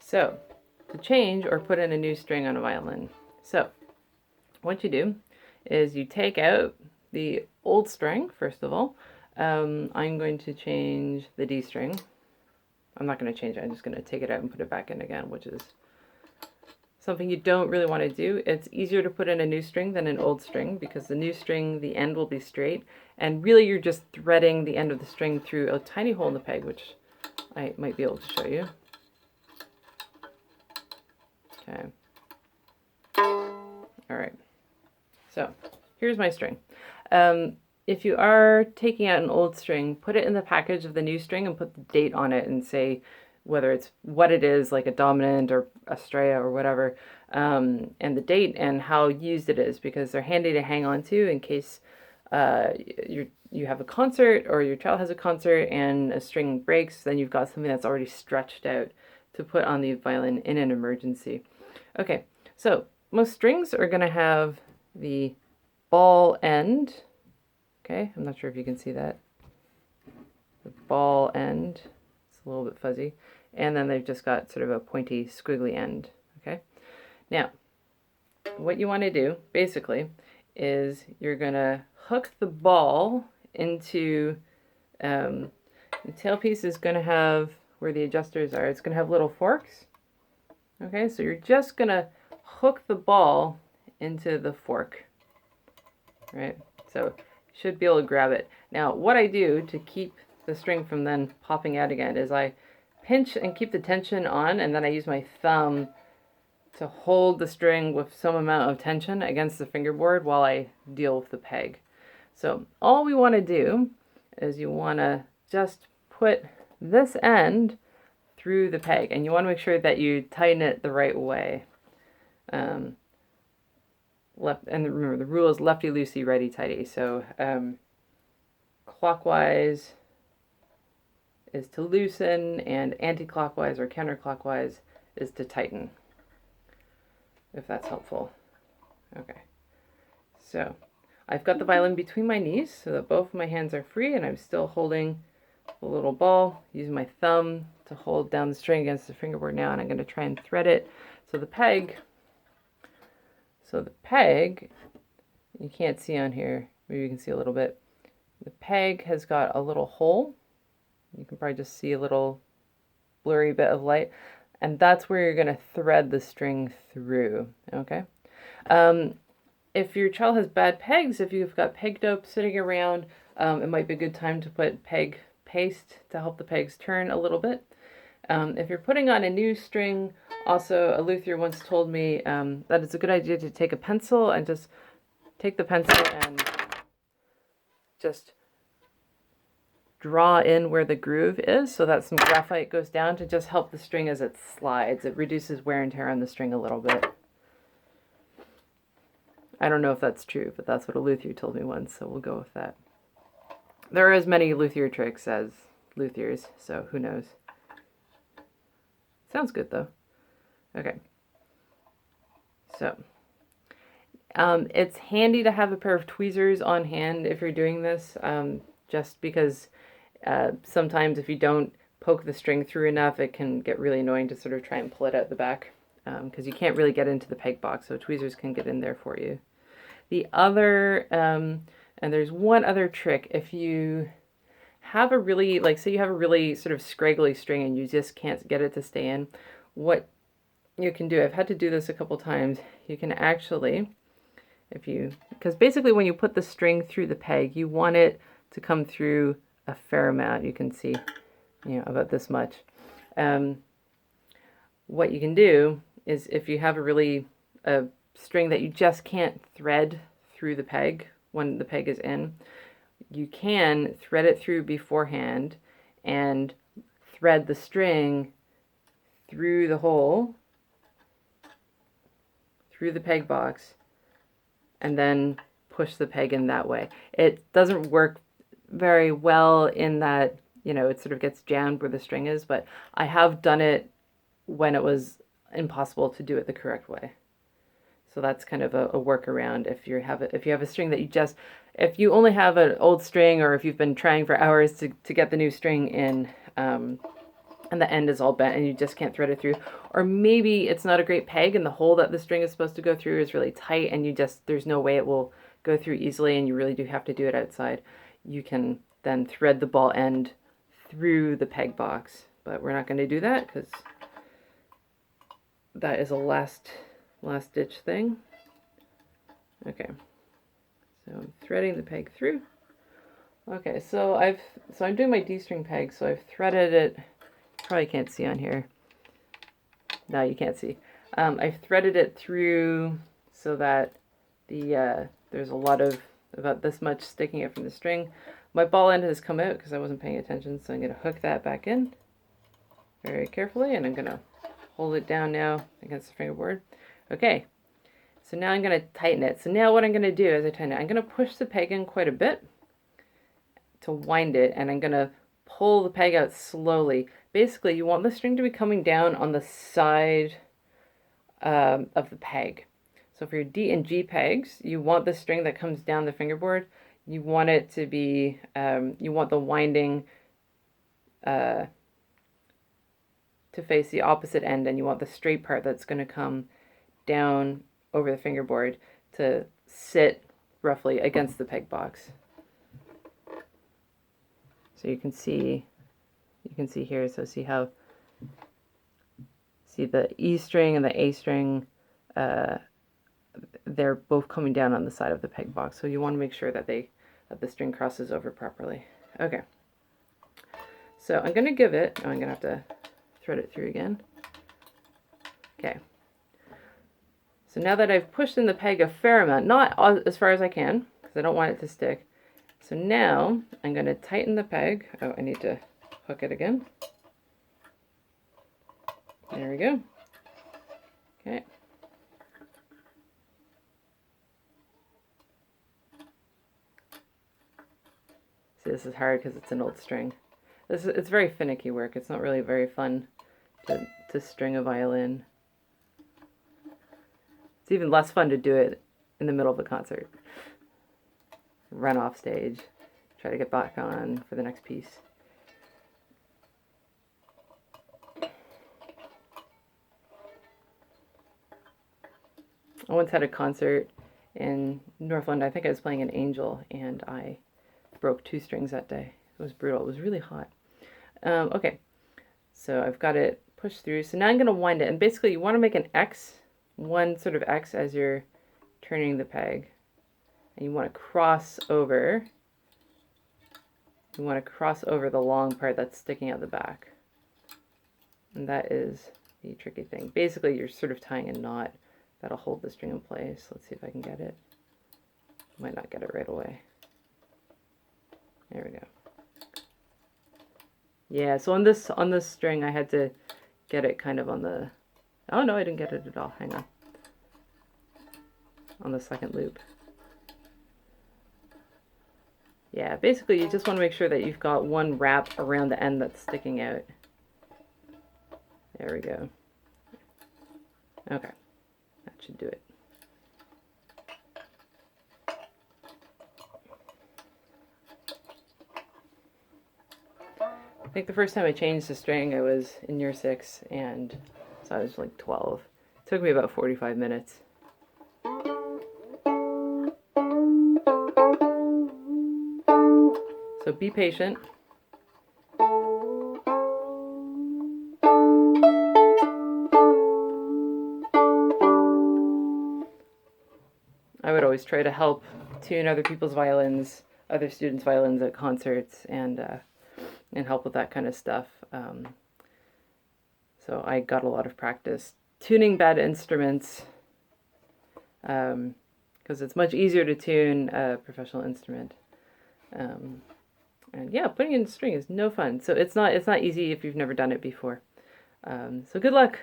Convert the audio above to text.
So, to change or put in a new string on a violin. So, what you do is you take out the old string, first of all. I'm going to change the D string. I'm not going to change it, I'm just going to take it out and put it back in again, which is something you don't really want to do. It's easier to put in a new string than an old string because the new string, the end will be straight, and really you're just threading the end of the string through a tiny hole in the peg, which I might be able to show you. Okay. All right. So here's my string. If you are taking out an old string, put it in the package of the new string and put the date on it and say whether it's what it is, like a dominant or a strea or whatever, and the date and how used it is, because they're handy to hang on to in case you have a concert or your child has a concert and a string breaks, then you've got something that's already stretched out to put on the violin in an emergency. Okay, so most strings are going to have the ball end. Okay, I'm not sure if you can see that. The ball end, it's a little bit fuzzy. And then they've just got sort of a pointy, squiggly end. Okay, now what you want to do basically is you're going to hook the ball into the tailpiece is going to have where the adjusters are, it's going to have little forks. Okay, so you're just going to hook the ball into the fork, right? So you should be able to grab it. Now, what I do to keep the string from then popping out again is I pinch and keep the tension on, and then I use my thumb to hold the string with some amount of tension against the fingerboard while I deal with the peg. So all we want to do is you want to just put this end through the peg, and you want to make sure that you tighten it the right way. Left, and remember the rule is lefty loosey, righty tighty. So clockwise is to loosen, and anti-clockwise or counterclockwise is to tighten, if that's helpful. Okay, so I've got the violin between my knees so that both my hands are free, and I'm still holding the little ball, using my thumb to hold down the string against the fingerboard now, and I'm going to try and thread it. So the peg, you can't see on here, maybe you can see a little bit. The peg has got a little hole. You can probably just see a little blurry bit of light, and that's where you're going to thread the string through, okay? If your child has bad pegs, if you've got peg dope sitting around, it might be a good time to put peg paste to help the pegs turn a little bit. If you're putting on a new string, also a luthier once told me that it's a good idea to take a pencil and just take the pencil and just draw in where the groove is so that some graphite goes down to just help the string as it slides. It reduces wear and tear on the string a little bit. I don't know if that's true, but that's what a luthier told me once, so we'll go with that. There are as many luthier tricks as luthiers, so who knows. Sounds good though. Okay. So, it's handy to have a pair of tweezers on hand if you're doing this, just because sometimes if you don't poke the string through enough, it can get really annoying to sort of try and pull it out the back, because you can't really get into the peg box, so tweezers can get in there for you. The other, and there's one other trick, if you have a really, like say you have a really sort of scraggly string and you just can't get it to stay in, what you can do, I've had to do this a couple times, you can actually, because basically when you put the string through the peg, you want it to come through a fair amount. You can see, about this much. What you can do is if you have a string that you just can't thread through the peg when the peg is in, you can thread it through beforehand and thread the string through the hole, through the peg box, and then push the peg in that way. It doesn't work very well in that, it sort of gets jammed where the string is, but I have done it when it was impossible to do it the correct way. So that's kind of a workaround if you have a string that if you only have an old string, or if you've been trying for hours to get the new string in, and the end is all bent and you just can't thread it through. Or maybe it's not a great peg and the hole that the string is supposed to go through is really tight and there's no way it will go through easily and you really do have to do it outside. You can then thread the ball end through the peg box, but we're not going to do that because that is a last ditch thing. Okay, so I'm threading the peg through. Okay, so I'm doing my D-string peg, so I've threaded it. Probably can't see on here. No, you can't see. I've threaded it through so that there's a lot of about this much sticking out from the string. My ball end has come out because I wasn't paying attention, so I'm going to hook that back in very carefully, and I'm going to hold it down now against the fingerboard. Okay, so now I'm going to tighten it. So now what I'm going to do as I tighten it, I'm going to push the peg in quite a bit to wind it, and I'm going to pull the peg out slowly. Basically, you want the string to be coming down on the side of the peg. So for your D and G pegs, you want the string that comes down the fingerboard, you want it to be, you want the winding to face the opposite end, and you want the straight part that's going to come down over the fingerboard to sit roughly against the peg box. So you can see here, so see the E string and the A string, they're both coming down on the side of the peg box. So you want to make sure that the string crosses over properly. Okay. So I'm going to give it, I'm going to have to thread it through again. Okay. So now that I've pushed in the peg a fair amount, not as far as I can, because I don't want it to stick. So now I'm going to tighten the peg. Oh, I need to hook it again. There we go. Okay. See, this is hard because it's an old string. It's very finicky work. It's not really very fun to string a violin. It's even less fun to do it in the middle of a concert. Run off stage, try to get back on for the next piece. I once had a concert in Northland. I think I was playing an Angel, and I broke 2 strings that day. It was brutal. It was really hot. Okay, so I've got it pushed through. So now I'm going to wind it, and basically you want to make an X, one sort of X as you're turning the peg, and you want to cross over. You want to cross over the long part that's sticking out the back, and that is the tricky thing. Basically, you're sort of tying a knot that'll hold the string in place. Let's see if I can get it. Might not get it right away. There we go. Yeah, so on this string I had to get it kind of on the, oh no, I didn't get it at all. Hang on. On the second loop. Yeah, basically you just want to make sure that you've got one wrap around the end that's sticking out. There we go. Okay, that should do it. I think the first time I changed the string I was in year 6, and so I was like 12. It took me about 45 minutes. So be patient. I would always try to help tune other people's violins, other students' violins at concerts, and help with that kind of stuff. So I got a lot of practice tuning bad instruments, because it's much easier to tune a professional instrument. And yeah, putting in string is no fun. So it's not easy if you've never done it before. So good luck.